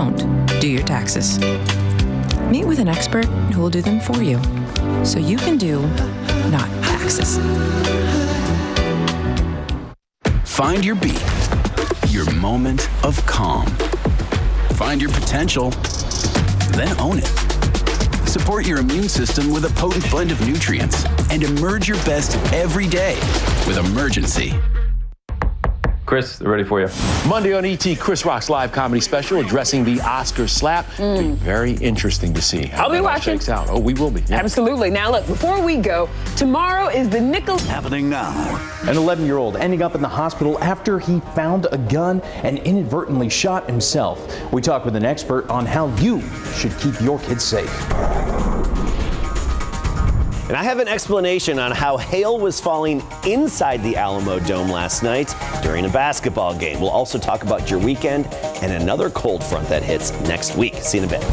don't do your taxes. Meet with an expert who will do them for you, so you can do not taxes. Find your beat, your moment of calm. Find your potential, then own it. Support your immune system with a potent blend of nutrients and emerge your best every day with Emergency. Chris, they're ready for you. Monday on ET, Chris Rock's live comedy special addressing the Oscar slap. Be very interesting to see how that shakes out. Oh, we will be. Yeah. Absolutely. Now, look, before we go, tomorrow is the nickel. Happening now. An 11-year-old ending up in the hospital after he found a gun and inadvertently shot himself. We talk with an expert on how you should keep your kids safe. And I have an explanation on how hail was falling inside the Alamodome last night during a basketball game. We'll also talk about your weekend and another cold front that hits next week. See you in a bit.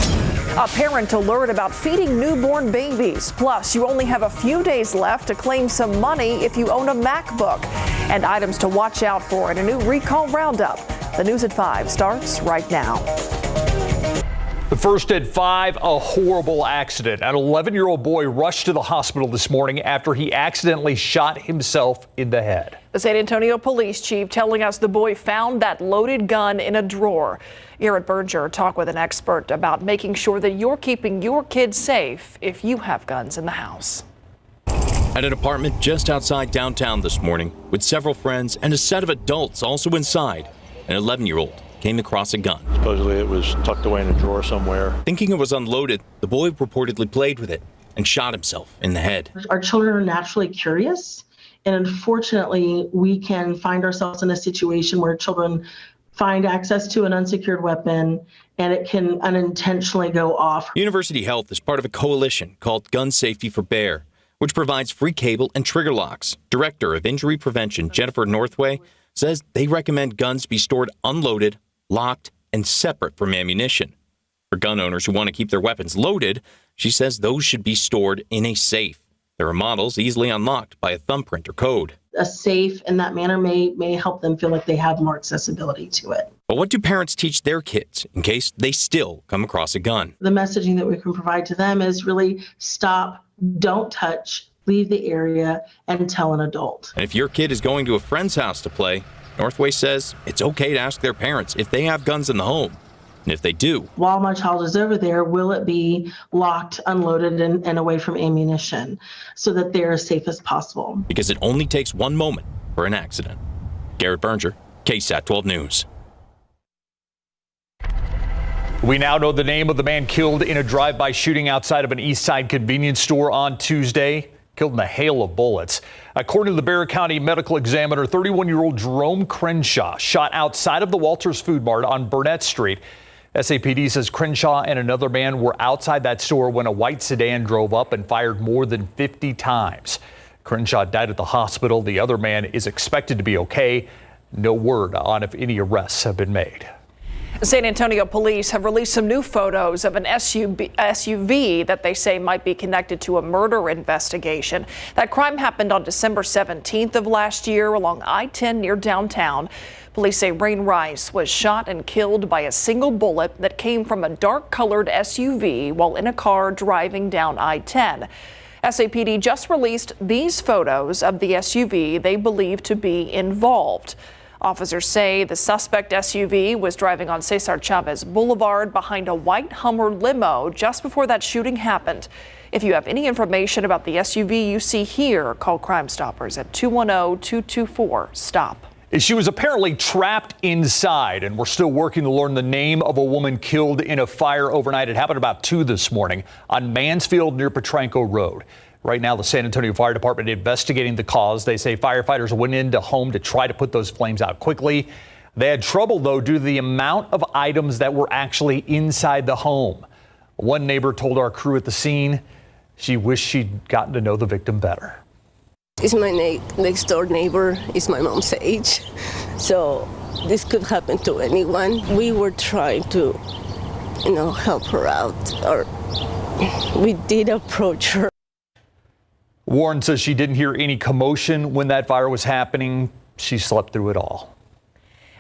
A parent alert about feeding newborn babies. Plus, you only have a few days left to claim some money if you own a MacBook. And items to watch out for in a new recall roundup. The News at 5 starts right now. The first at 5, a horrible accident. An 11-year-old boy rushed to the hospital this morning after he accidentally shot himself in the head. The San Antonio police chief telling us the boy found that loaded gun in a drawer. Garrett Berger talked with an expert about making sure that you're keeping your kids safe if you have guns in the house. At an apartment just outside downtown this morning, with several friends and a set of adults also inside, an 11-year-old came across a gun. Supposedly it was tucked away in a drawer somewhere. Thinking it was unloaded, the boy reportedly played with it and shot himself in the head. Our children are naturally curious, and unfortunately, we can find ourselves in a situation where children find access to an unsecured weapon and it can unintentionally go off. University Health is part of a coalition called Gun Safety for Bear, which provides free cable and trigger locks. Director of Injury Prevention, Jennifer Northway, says they recommend guns be stored unloaded, locked, and separate from ammunition. For gun owners who want to keep their weapons loaded, she says those should be stored in a safe. There are models easily unlocked by a thumbprint or code. A safe in that manner may help them feel like they have more accessibility to it. But what do parents teach their kids in case they still come across a gun? The messaging that we can provide to them is really stop, don't touch, leave the area, and tell an adult. And if your kid is going to a friend's house to play, Northway says it's okay to ask their parents if they have guns in the home. And if they do, while my child is over there, will it be locked, unloaded, and away from ammunition so that they're as safe as possible? Because it only takes one moment for an accident. Garrett Berger, KSAT 12 News. We now know the name of the man killed in a drive-by shooting outside of an East Side convenience store on Tuesday. Killed in a hail of bullets. According to the Bexar County Medical Examiner, 31-year-old Jerome Crenshaw shot outside of the Walters Food Mart on Burnett Street. SAPD says Crenshaw and another man were outside that store when a white sedan drove up and fired more than 50 times. Crenshaw died at the hospital. The other man is expected to be okay. No word on if any arrests have been made. San Antonio police have released some new photos of an SUV that they say might be connected to a murder investigation. That crime happened on December 17th of last year along I-10 near downtown. Police say Rain Rice was shot and killed by a single bullet that came from a dark-colored SUV while in a car driving down I-10. SAPD just released these photos of the SUV they believe to be involved. Officers say the suspect SUV was driving on Cesar Chavez Boulevard behind a white Hummer limo just before that shooting happened. If you have any information about the SUV you see here, call Crime Stoppers at 210-224-STOP. She was apparently trapped inside, and we're still working to learn the name of a woman killed in a fire overnight. It happened about 2 this morning on Mansfield near Petranco Road. Right now, the San Antonio Fire Department investigating the cause. They say firefighters went into home to try to put those flames out quickly. They had trouble, though, due to the amount of items that were actually inside the home. One neighbor told our crew at the scene she wished she'd gotten to know the victim better. It's my next door neighbor. It's my mom's age. So this could happen to anyone. We were trying to, help her out, or we did approach her. Warren says she didn't hear any commotion when that fire was happening. She slept through it all.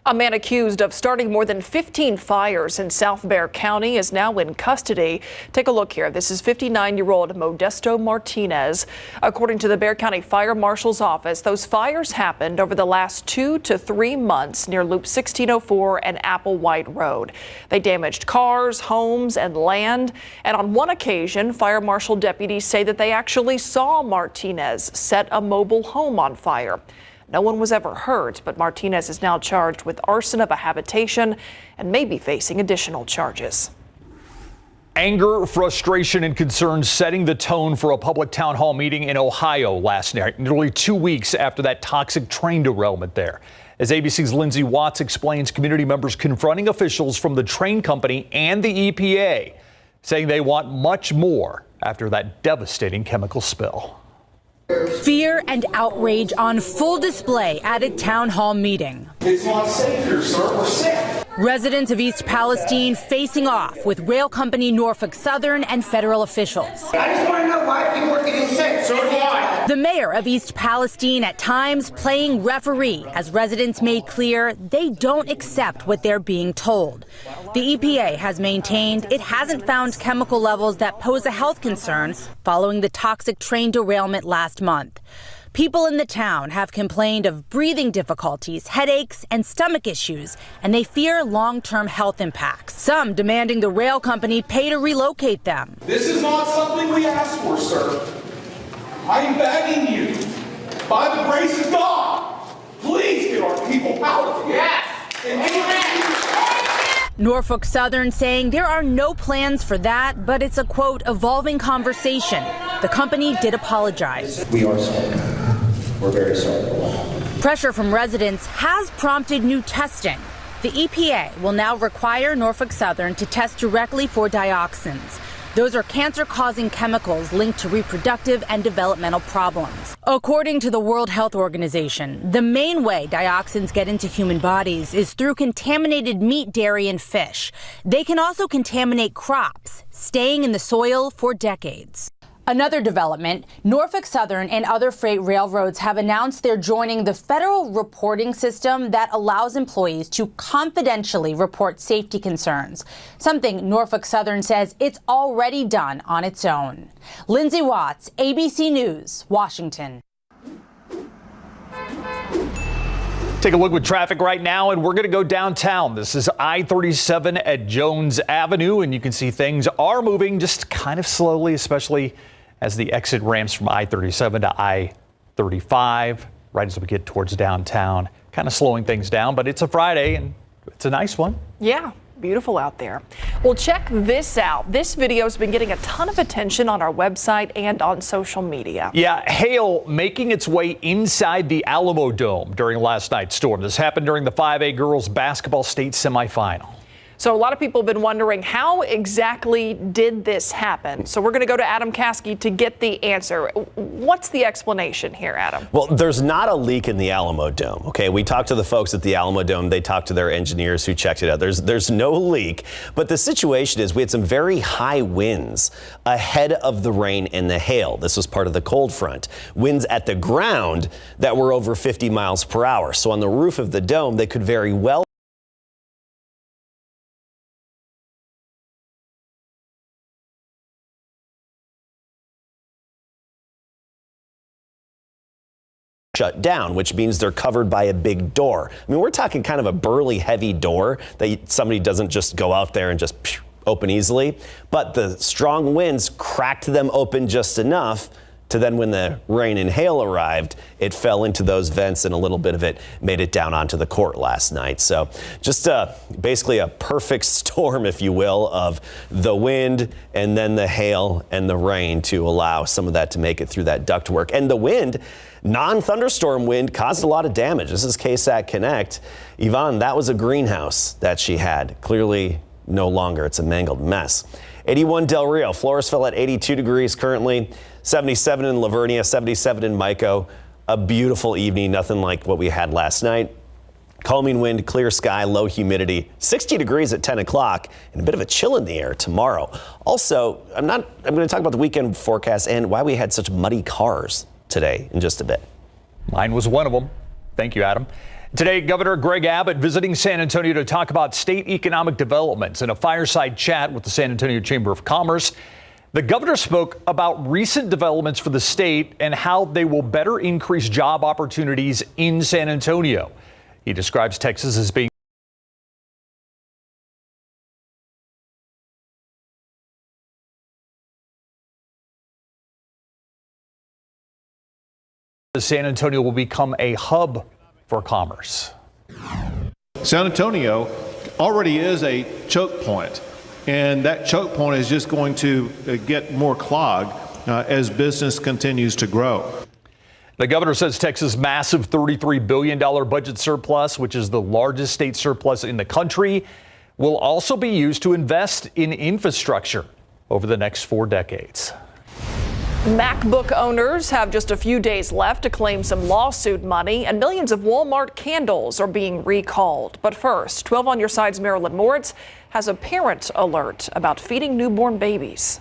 A man accused of starting more than 15 fires in South Bexar County is now in custody. Take a look here. This is 59-year-old Modesto Martinez. According to the Bexar County Fire Marshal's office, those fires happened over the last 2 to 3 months near Loop 1604 and Applewhite Road. They damaged cars, homes, and land. And on one occasion, fire marshal deputies say that they actually saw Martinez set a mobile home on fire. No one was ever hurt, but Martinez is now charged with arson of a habitation and may be facing additional charges. Anger, frustration, and concerns setting the tone for a public town hall meeting in Ohio last night, nearly 2 weeks after that toxic train derailment there. As ABC's Lindsay Watts explains, community members confronting officials from the train company and the EPA, saying they want much more after that devastating chemical spill. Fear and outrage on full display at a town hall meeting. It's not safe here, sir. We're sick. Residents of East Palestine facing off with rail company Norfolk Southern and federal officials. I just want to know why people are getting sick. So do I. The mayor of East Palestine at times playing referee as residents made clear they don't accept what they're being told. The EPA has maintained it hasn't found chemical levels that pose a health concern following the toxic train derailment last month. People in the town have complained of breathing difficulties, headaches, and stomach issues, and they fear long-term health impacts. Some demanding the rail company pay to relocate them. This is not something we asked for, sir. I am begging you, by the grace of God, please get our people out of here. Yes. Norfolk Southern saying there are no plans for that, but it's a, quote, evolving conversation. The company did apologize. We are sorry. We're very sorry for that. Pressure from residents has prompted new testing. The EPA will now require Norfolk Southern to test directly for dioxins. Those are cancer-causing chemicals linked to reproductive and developmental problems. According to the World Health Organization, the main way dioxins get into human bodies is through contaminated meat, dairy, and fish. They can also contaminate crops, staying in the soil for decades. Another development, Norfolk Southern and other freight railroads have announced they're joining the federal reporting system that allows employees to confidentially report safety concerns, something Norfolk Southern says it's already done on its own. Lindsay Watts, ABC News, Washington. Take a look with traffic right now, and we're going to go downtown. This is I-37 at Jones Avenue, and you can see things are moving just kind of slowly, especially as the exit ramps from I-37 to I-35, right as we get towards downtown. Kind of slowing things down, but it's a Friday, and it's a nice one. Yeah. Beautiful out there. Well, check this out. This video has been getting a ton of attention on our website and on social media. Yeah, hail making its way inside the Alamodome during last night's storm. This happened during the 5A girls basketball state semifinal. So a lot of people have been wondering, how exactly did this happen? So we're going to go to Adam Caskey to get the answer. What's the explanation here, Adam? Well, there's not a leak in the Alamodome. Okay, we talked to the folks at the Alamodome. They talked to their engineers who checked it out. There's no leak. But the situation is we had some very high winds ahead of the rain and the hail. This was part of the cold front. Winds at the ground that were over 50 miles per hour. So on the roof of the dome, they could very well shut down, which means they're covered by a big door. I mean, we're talking kind of a burly, heavy door that somebody doesn't just go out there and just open easily. But the strong winds cracked them open just enough to then, when the rain and hail arrived, it fell into those vents, and a little bit of it made it down onto the court last night. So just basically a perfect storm, if you will, of the wind and then the hail and the rain to allow some of that to make it through that ductwork. And the wind, non-thunderstorm wind, caused a lot of damage. This is KSAT Connect. Yvonne, that was a greenhouse that she had. Clearly no longer. It's a mangled mess. 81 Del Rio. Floresville at 82 degrees currently. 77 in Lavernia, 77 in Mico. A beautiful evening, nothing like what we had last night. Calming wind, clear sky, low humidity, 60 degrees at 10 o'clock, and a bit of a chill in the air tomorrow. Also, I'm going to talk about the weekend forecast and why we had such muddy cars today in just a bit. Mine was one of them. Thank you, Adam. Today, Governor Greg Abbott visiting San Antonio to talk about state economic developments in a fireside chat with the San Antonio Chamber of Commerce. The governor spoke about recent developments for the state and how they will better increase job opportunities in San Antonio. He describes Texas as being San Antonio will become a hub for commerce. San Antonio already is a choke point, and that choke point is just going to get more clogged as business continues to grow. The governor says Texas' massive $33 billion budget surplus, which is the largest state surplus in the country, will also be used to invest in infrastructure over the next 4 decades. MacBook owners have just a few days left to claim some lawsuit money, and millions of Walmart candles are being recalled. But first, 12 on Your Side's Marilyn Moritz has a parent alert about feeding newborn babies.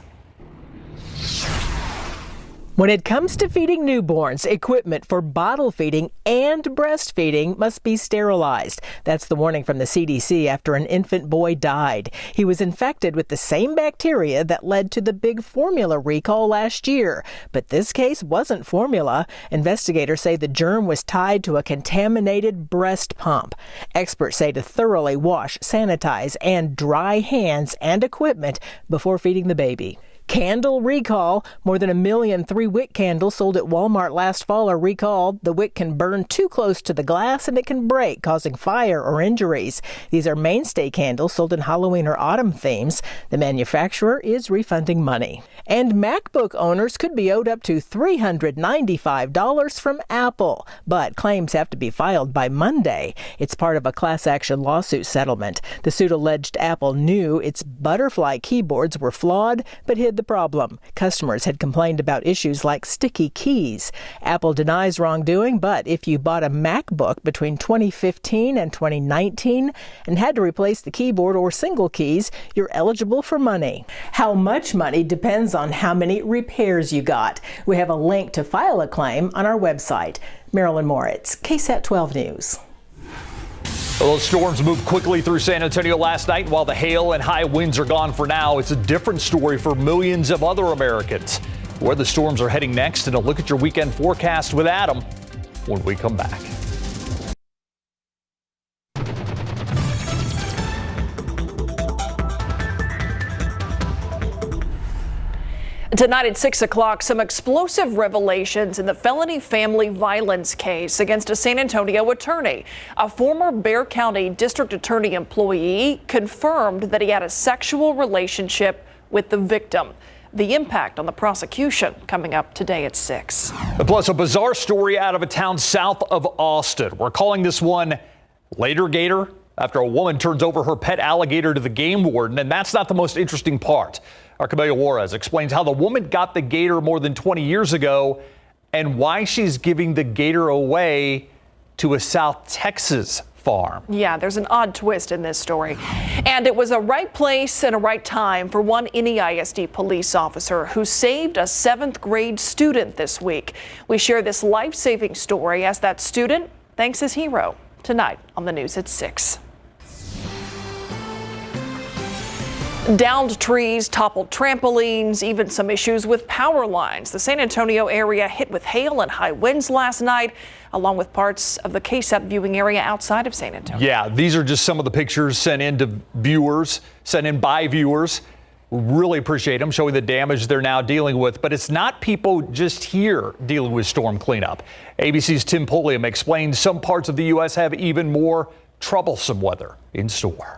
When it comes to feeding newborns, equipment for bottle feeding and breastfeeding must be sterilized. That's the warning from the CDC after an infant boy died. He was infected with the same bacteria that led to the big formula recall last year. But this case wasn't formula. Investigators say the germ was tied to a contaminated breast pump. Experts say to thoroughly wash, sanitize, and dry hands and equipment before feeding the baby. Candle recall. More than 1 million 3-wick candles sold at Walmart last fall are recalled. The wick can burn too close to the glass and it can break, causing fire or injuries. These are mainstay candles sold in Halloween or autumn themes. The manufacturer is refunding money. And MacBook owners could be owed up to $395 from Apple. But claims have to be filed by Monday. It's part of a class action lawsuit settlement. The suit alleged Apple knew its butterfly keyboards were flawed, but hid the problem. Customers had complained about issues like sticky keys. Apple denies wrongdoing, but if you bought a MacBook between 2015 and 2019 and had to replace the keyboard or single keys, you're eligible for money. How much money depends on how many repairs you got. We have a link to file a claim on our website. Marilyn Moritz, KSAT 12 News. Well, those storms moved quickly through San Antonio last night. While the hail and high winds are gone for now, it's a different story for millions of other Americans. Where the storms are heading next, and a look at your weekend forecast with Adam when we come back. Tonight at 6 o'clock, some explosive revelations in the felony family violence case against a San Antonio attorney. A former Bexar County District Attorney employee confirmed that he had a sexual relationship with the victim. The impact on the prosecution coming up today at 6. Plus, a bizarre story out of a town south of Austin. We're calling this one Later Gator, after a woman turns over her pet alligator to the game warden, and that's not the most interesting part. Our Camelia Juarez explains how the woman got the gator more than 20 years ago and why she's giving the gator away to a South Texas farm. Yeah, there's an odd twist in this story. And it was a right place and a right time for one NEISD police officer who saved a 7th grade student this week. We share this life-saving story as that student thanks his hero tonight on the news at 6. Downed trees, toppled trampolines, even some issues with power lines. The San Antonio area hit with hail and high winds last night, along with parts of the KSAT viewing area outside of San Antonio. Yeah, these are just some of the pictures sent in by viewers. We really appreciate them showing the damage they're now dealing with. But it's not people just here dealing with storm cleanup. ABC's Tim Pulliam explains some parts of the U.S. have even more troublesome weather in store.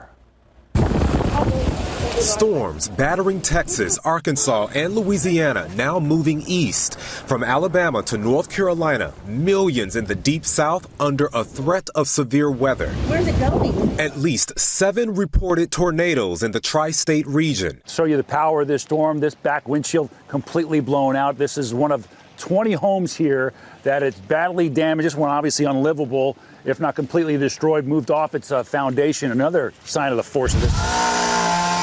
Storms battering Texas, Arkansas, and Louisiana now moving east. From Alabama to North Carolina, millions in the deep south under a threat of severe weather. Where's it going? At least 7 reported tornadoes in the tri-state region. Show you the power of this storm. This back windshield completely blown out. This is one of 20 homes here that it's badly damaged. This one obviously unlivable, if not completely destroyed, moved off its foundation. Another sign of the force of this.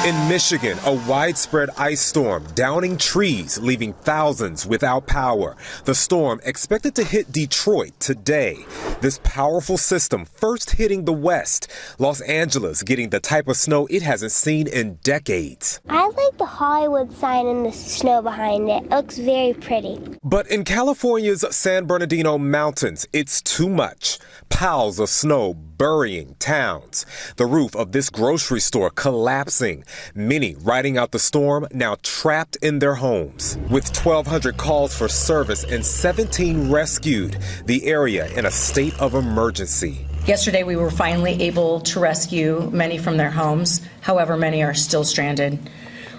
In Michigan, a widespread ice storm downing trees, leaving thousands without power. The storm expected to hit Detroit today. This powerful system first hitting the West. Los Angeles getting the type of snow it hasn't seen in decades. I like the Hollywood sign and the snow behind it. It looks very pretty. But in California's San Bernardino Mountains, it's too much. Piles of snow burying towns. The roof of this grocery store collapsing. Many riding out the storm now trapped in their homes. With 1,200 calls for service and 17 rescued, the area in a state of emergency. Yesterday, we were finally able to rescue many from their homes. However, many are still stranded.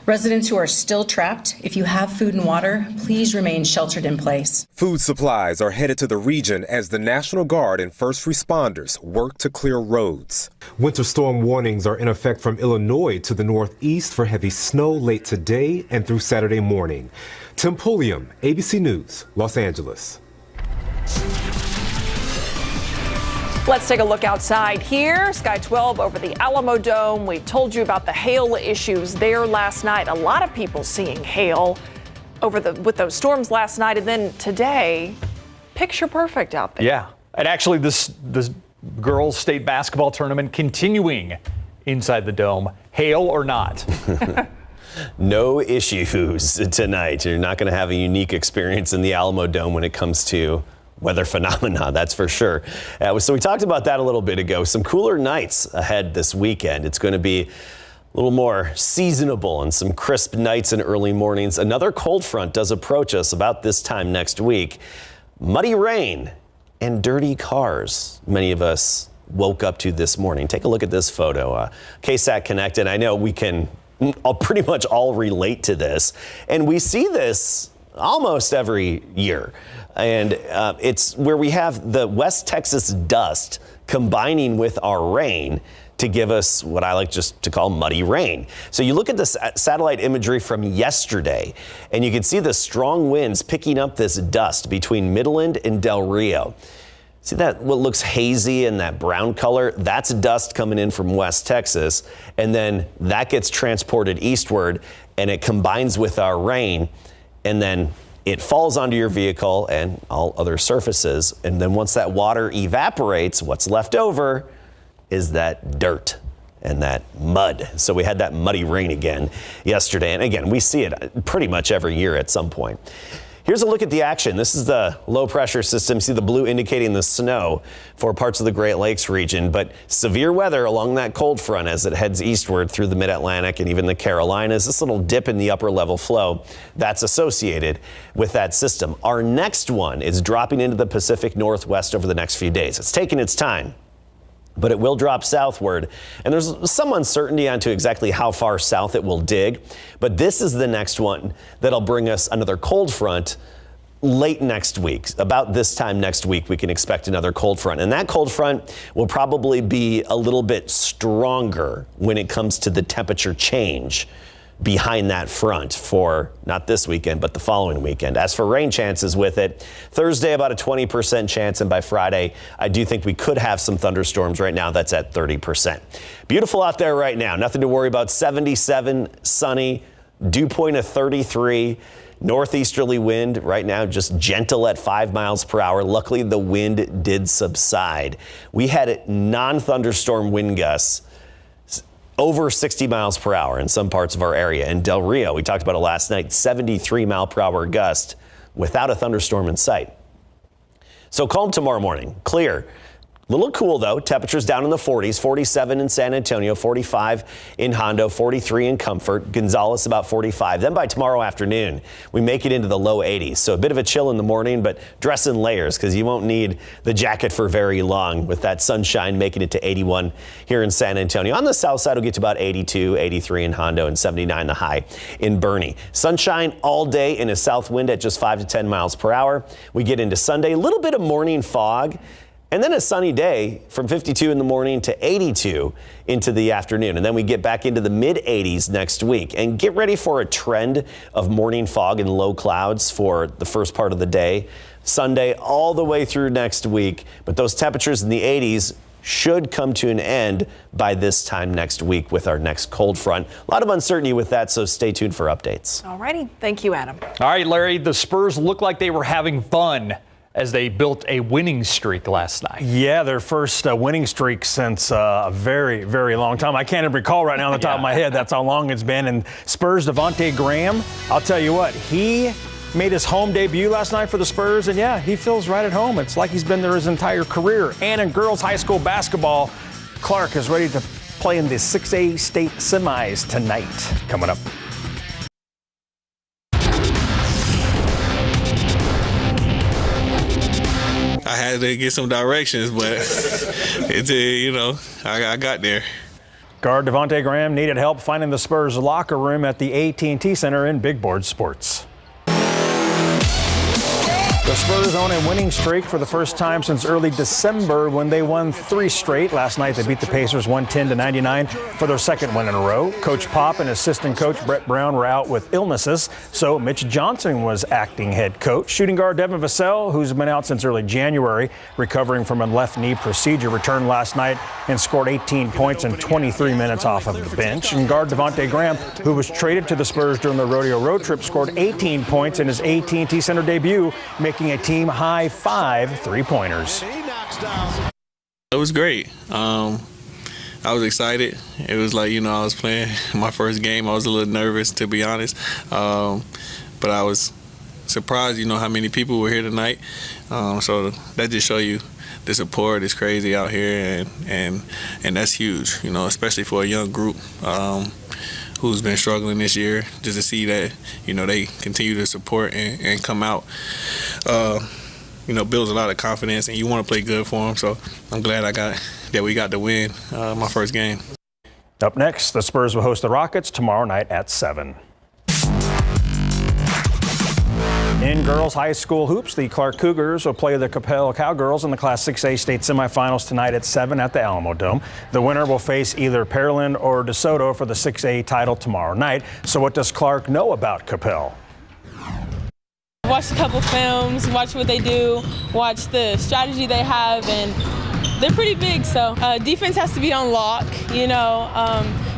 Residents who are still trapped, if you have food and water, please remain sheltered in place. Food supplies are headed to the region as the National Guard and first responders work to clear roads. Winter storm warnings are in effect from Illinois to the northeast for heavy snow late today and through Saturday morning. Tim Pulliam, ABC News, Los Angeles. Let's take a look outside here. Sky 12 over the Alamodome. We told you about the hail issues there last night. A lot of people seeing hail with those storms last night, and then today, picture perfect out there. Yeah, and actually this girls' state basketball tournament continuing inside the dome, hail or not. No issues tonight. You're not going to have a unique experience in the Alamodome when it comes to weather phenomena, that's for sure. So we talked about that a little bit ago. Some cooler nights ahead this weekend. It's going to be a little more seasonable and some crisp nights and early mornings. Another cold front does approach us about this time next week. Muddy rain and dirty cars. Many of us woke up to this morning. Take a look at this photo. KSAT Connected. I know we can pretty much all relate to this. And we see this almost every year. And it's where we have the West Texas dust combining with our rain to give us what I like just to call muddy rain. So you look at the satellite imagery from yesterday, and you can see the strong winds picking up this dust between Midland and Del Rio. See that what looks hazy in that brown color? That's dust coming in from West Texas, and then that gets transported eastward, and it combines with our rain, and then it falls onto your vehicle and all other surfaces. And then once that water evaporates, what's left over is that dirt and that mud. So we had that muddy rain again yesterday. And again, we see it pretty much every year at some point. Here's a look at the action. This is the low pressure system. See the blue indicating the snow for parts of the Great Lakes region, but severe weather along that cold front as it heads eastward through the mid-Atlantic and even the Carolinas. This little dip in the upper level flow that's associated with that system. Our next one is dropping into the Pacific Northwest over the next few days. It's taking its time, but it will drop southward. And there's some uncertainty onto exactly how far south it will dig. But this is the next one that'll bring us another cold front late next week. About this time next week, we can expect another cold front. And that cold front will probably be a little bit stronger when it comes to the temperature change behind that front for not this weekend, but the following weekend. As for rain chances with it, Thursday about a 20% chance, and by Friday, I do think we could have some thunderstorms. Right now, that's at 30%. Beautiful out there right now. Nothing to worry about. 77, sunny, dew point of 33. Northeasterly wind right now just gentle at 5 miles per hour. Luckily, the wind did subside. We had non-thunderstorm wind gusts over 60 miles per hour in some parts of our area. In Del Rio, we talked about it last night, 73 mile per hour gust without a thunderstorm in sight. So calm tomorrow morning, clear. A little cool though, temperatures down in the 40s, 47 in San Antonio, 45 in Hondo, 43 in Comfort, Gonzales about 45. Then by tomorrow afternoon, we make it into the low 80s. So a bit of a chill in the morning, but dress in layers because you won't need the jacket for very long with that sunshine making it to 81 here in San Antonio. On the south side, we'll get to about 82, 83 in Hondo and 79 the high in Bernie. Sunshine all day in a south wind at just 5 to 10 miles per hour. We get into Sunday, a little bit of morning fog. And then a sunny day from 52 in the morning to 82 into the afternoon. And then we get back into the mid 80s next week. And get ready for a trend of morning fog and low clouds for the first part of the day. Sunday all the way through next week. But those temperatures in the 80s should come to an end by this time next week with our next cold front. A lot of uncertainty with that, so stay tuned for updates. All righty. Thank you, Adam. All right, Larry, the Spurs look like they were having fun as they built a winning streak last night. Yeah, their first winning streak since a very, very long time. I can't even recall right now on the top of my head. That's how long it's been. And Spurs' Devontae Graham, I'll tell you what, he made his home debut last night for the Spurs, and yeah, he feels right at home. It's like he's been there his entire career. And in girls high school basketball, Clark is ready to play in the 6A state semis tonight. Coming up. I had to get some directions, but I got there. Guard Devontae Graham needed help finding the Spurs locker room at the AT&T Center in Big Board Sports. The Spurs own a winning streak for the first time since early December when they won 3 straight. Last night they beat the Pacers 110-99 for their second win in a row. Coach Pop and assistant coach Brett Brown were out with illnesses, so Mitch Johnson was acting head coach. Shooting guard Devin Vassell, who's been out since early January, recovering from a left knee procedure, returned last night and scored 18 points in 23 minutes off of the bench. And guard Devontae Graham, who was traded to the Spurs during the rodeo road trip, scored 18 points in his AT&T Center debut, making a team high 5 3-pointers. It was great. I was excited. It was like, I was playing my first game. I was a little nervous, to be honest. But I was surprised, how many people were here tonight. So that just show you the support is crazy out here, and that's huge, especially for a young group who's been struggling this year. Just to see that, they continue to support and come out, builds a lot of confidence, and you want to play good for them. So I'm glad we got to win my first game. Up next, the Spurs will host the Rockets tomorrow night at 7. In girls high school hoops, the Clark Cougars will play the Capel Cowgirls in the Class 6A state semifinals tonight at 7 at the Alamodome. The winner will face either Pearland or DeSoto for the 6A title tomorrow night. So what does Clark know about Capel? Watched a couple films, watch what they do, watch the strategy they have, and they're pretty big, so defense has to be on lock,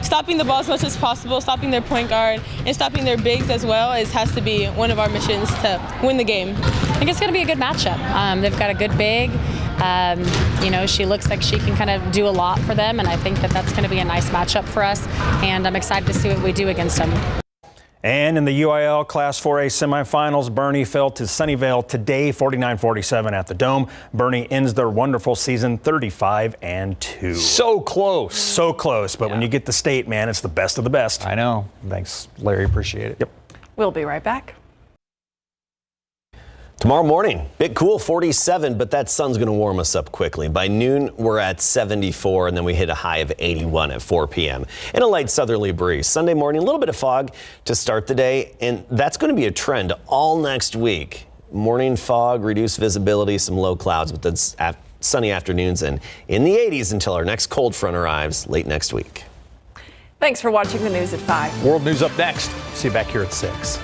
stopping the ball as much as possible, stopping their point guard, and stopping their bigs as well has to be one of our missions to win the game. I think it's going to be a good matchup. They've got a good big. She looks like she can kind of do a lot for them, and I think that's going to be a nice matchup for us, and I'm excited to see what we do against them. And in the UIL Class 4A semifinals, Bernie fell to Sunnyvale today, 49-47 at the Dome. Bernie ends their wonderful season 35-2. So close. So close, but when you get the state, man, it's the best of the best. I know. Thanks, Larry. Appreciate it. Yep. We'll be right back. Tomorrow morning, bit cool, 47, but that sun's going to warm us up quickly. By noon, we're at 74, and then we hit a high of 81 at 4 p.m. And a light southerly breeze. Sunday morning, a little bit of fog to start the day, and that's going to be a trend all next week. Morning fog, reduced visibility, some low clouds, but that's sunny afternoons and in the 80s until our next cold front arrives late next week. Thanks for watching the news at 5. World News up next. See you back here at 6.